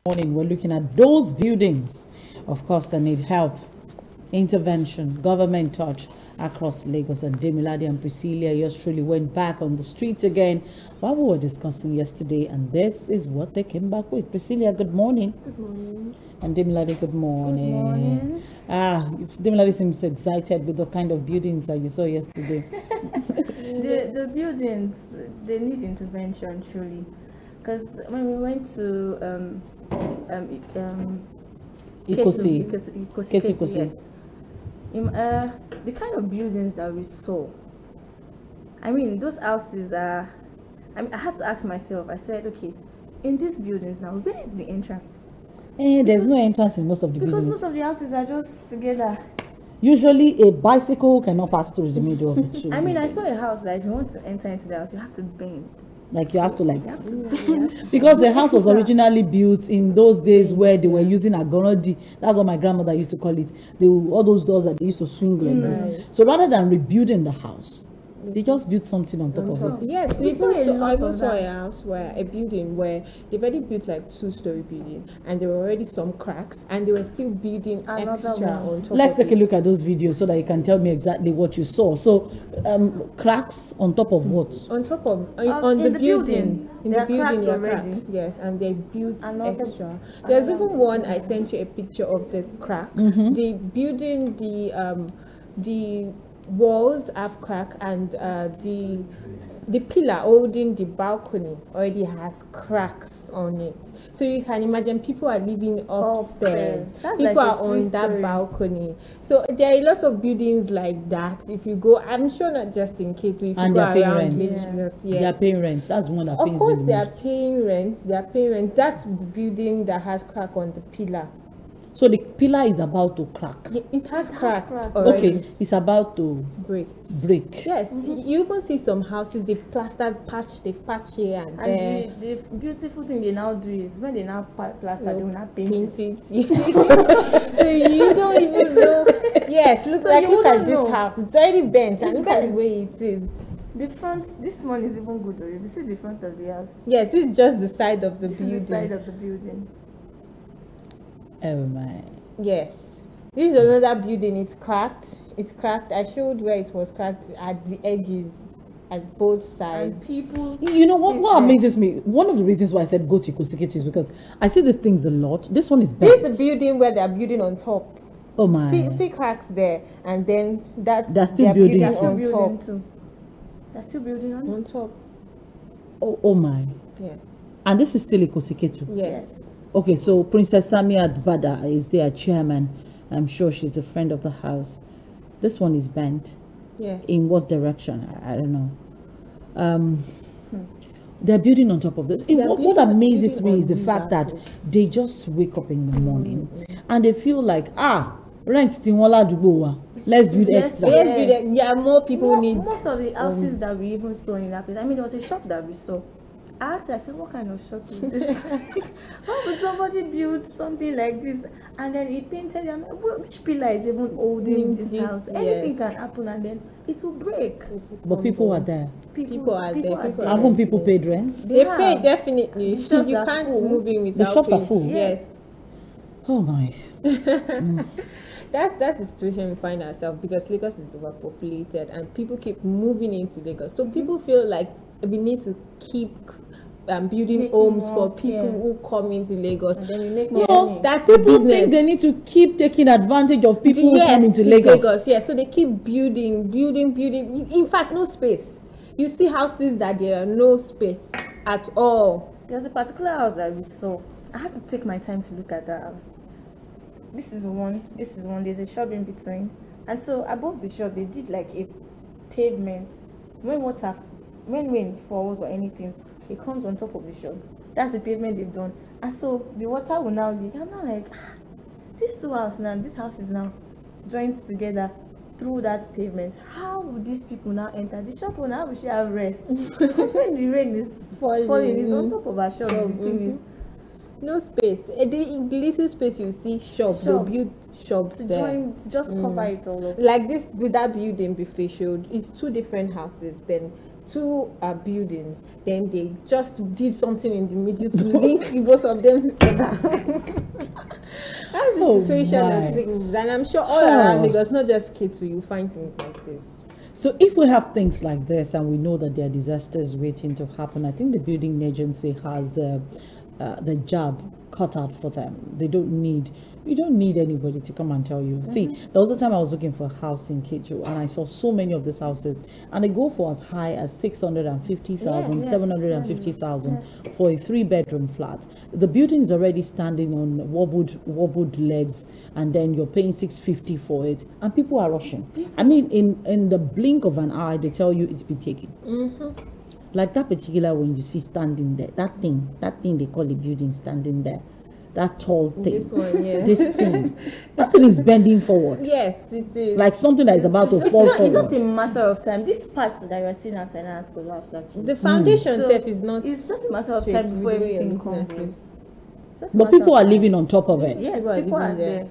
Morning, we're looking at those buildings, of course, that need help, intervention, government touch across Lagos. And Demilade and Priscilla, yours truly, went back on the streets again while we were discussing yesterday, and this is what they came back with. Priscilla, good morning. Good morning. And Demilade, good morning. Good morning. Demilade seems excited with the kind of buildings that you saw yesterday. The buildings, they need intervention, truly. Because when we went to Ikosi, yes. The kind of buildings that we saw, I mean, those houses are, I had to ask myself, I said, okay, in these buildings now, where is the entrance? There's no entrance in most of the buildings. Because most of the houses are just together. Usually, a bicycle cannot pass through the middle of the two. I mean, I saw a house that if you want to enter into the house, you have to bend. You have to because the house was originally built in those days where they were using agonodi. That's what my grandmother used to call it. All those doors that they used to swing like this. So rather than rebuilding the house, they just built something on top of it. Yes, I saw a house where a building where they've already built like 2-story building, and there were already some cracks, and they were still building extra on top. Let's take a look at those videos so that you can tell me exactly what you saw. So, cracks on top of what? On top of on the building. In the building, there are cracks, yes, and they built extra. There's even one I sent you a picture of the crack. The building, the walls have crack, and the pillar holding the balcony already has cracks on it. So you can imagine people are living upstairs. People like are on that balcony. So there are a lot of buildings like that. If you go, I'm sure not just in K2, if you and go they're paying around rent. They are paying rent. That's one that pays. Of course, they are paying rent. They are paying rent. That's the building that has crack on the pillar. So the pillar is about to crack. It has crack. Okay, it's about to break. Yes, you even see some houses they've patched here and there. And the beautiful thing they now do is when they now plaster, they will not paint it. So you don't even know. Yes, look at this house. It's already bent, and look at the way it is. The front, this one is even good though. You see the front of the house. Yes, this is just the side of the building. This is the side of the building. Oh my. Yes. This is another building. It's cracked. I showed where it was cracked at the edges, at both sides. And people. You know what amazes me? One of the reasons why I said go to Ikosi is because I see these things a lot. This one is bent. This is the building where they are building on top. Oh my. See cracks there, and then they're still building. They're still building too. They're still building on top. Oh my. Yes. And this is still Ikosi. Yes. Okay, so Princess Samiat Bada is their chairman. I'm sure she's a friend of the house. This one is bent. Yes. In what direction? I don't know. They're building on top of this. What amazes me is the fact that they just wake up in the morning and they feel like, rent Timola Duboa. Let's build extra. Yeah, more people need. Most of the houses that we even saw in that place. I mean, there was a shop that we saw. I asked her, I said, what kind of shop is this? How would somebody build something like this? And then he painted them. Which pillar is even holding this house? Anything can happen and then it will break. But people are there. People are there. Haven't people paid rent? They pay, definitely. You can't move in without the shops are full. Yes. Oh my. That's the situation we find ourselves, because Lagos is overpopulated and people keep moving into Lagos. So people feel like we need to keep building homes for people who come into Lagos. And then we make more money. That's people the business. Think they need to keep taking advantage of people who come into Lagos. Yes, so they keep building. In fact, no space. You see houses that there are no space at all. There's a particular house that we saw. I had to take my time to look at that house. This is one. There's a shop in between. And so above the shop, they did like a pavement. When rain falls or anything, it comes on top of the shop. That's the pavement they've done. And so the water will now leak. I'm not like, these two houses now, this house is now joined together through that pavement. How would these people now enter? The shop will now have rest. Because when the rain is falling, it's on top of our shop. The thing is, no space. The little space you see, they'll build shops to just cover it all up. Like that building before they showed, it's two different houses. Then two buildings, then they just did something in the middle to link both of them together. That's the situation of things, and I'm sure all around Lagos, not just Ketu, you find things like this. So if we have things like this and we know that there are disasters waiting to happen, I think the building agency has the job cut out for them. You don't need anybody to come and tell you. See, there was a time I was looking for a house in Ketu, and I saw so many of these houses, and they go for as high as 650,000, 750,000 for a 3-bedroom flat. The building is already standing on wobbled legs, and then you're paying 650 for it, and people are rushing. I mean, in the blink of an eye, they tell you it's been taken. Like that particular one you see standing there, that thing they call the building standing there. That tall thing. This one, yes. This thing. That thing is bending forward. Yes, it is. Like something that is about to fall forward. It's just a matter of time. This part that you're seeing outside has collapsed actually. The foundation itself is not. It's just a matter of time before everything crumbles. But people are living on top of it. Yes, people are there.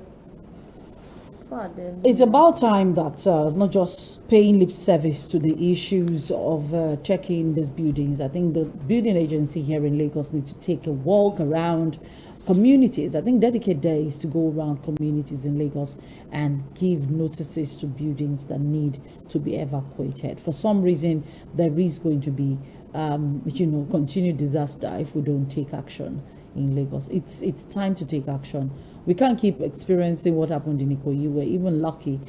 It's about time that not just paying lip service to the issues of checking these buildings. I think the building agency here in Lagos needs to take a walk around communities. I think dedicate days to go around communities in Lagos and give notices to buildings that need to be evacuated. For some reason, there is going to be, continued disaster if we don't take action in Lagos. It's time to take action. We can't keep experiencing what happened in Ikoyi. We're even lucky,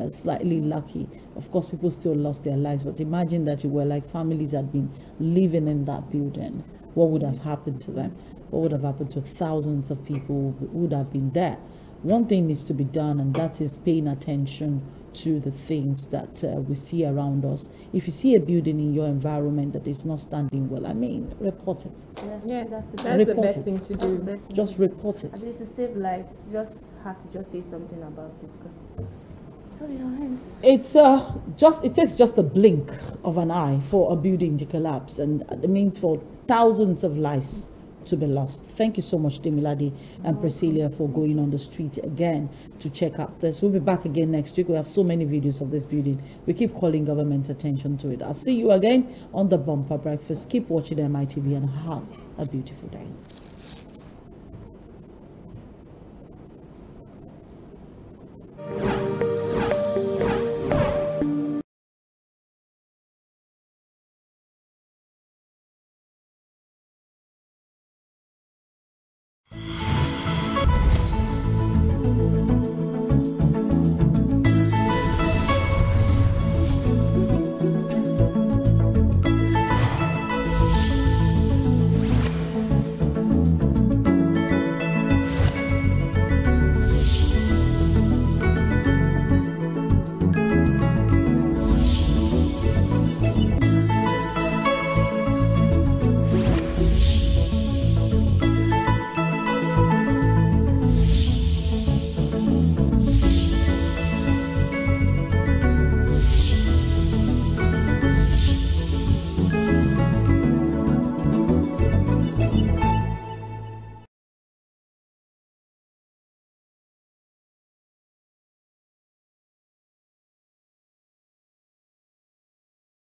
slightly lucky. Of course, people still lost their lives, but imagine that you were like families had been living in that building. What would have happened to them? What would have happened to thousands of people who would have been there? One thing needs to be done, and that is paying attention to the things that we see around us. If you see a building in your environment that is not standing well, I mean, report it. Yeah, that's the best thing to do. Just report it. At least to save lives, you just have to just say something about it because it's all in our hands. It takes just a blink of an eye for a building to collapse, and it means for thousands of lives to be lost. Thank you so much, Demilade and Priscilla, for going on the street again to check out this. We'll be back again next week. We have so many videos of this building. We keep calling government attention to it. I'll see you again on the Bumper Breakfast. Keep watching MITV and have a beautiful day.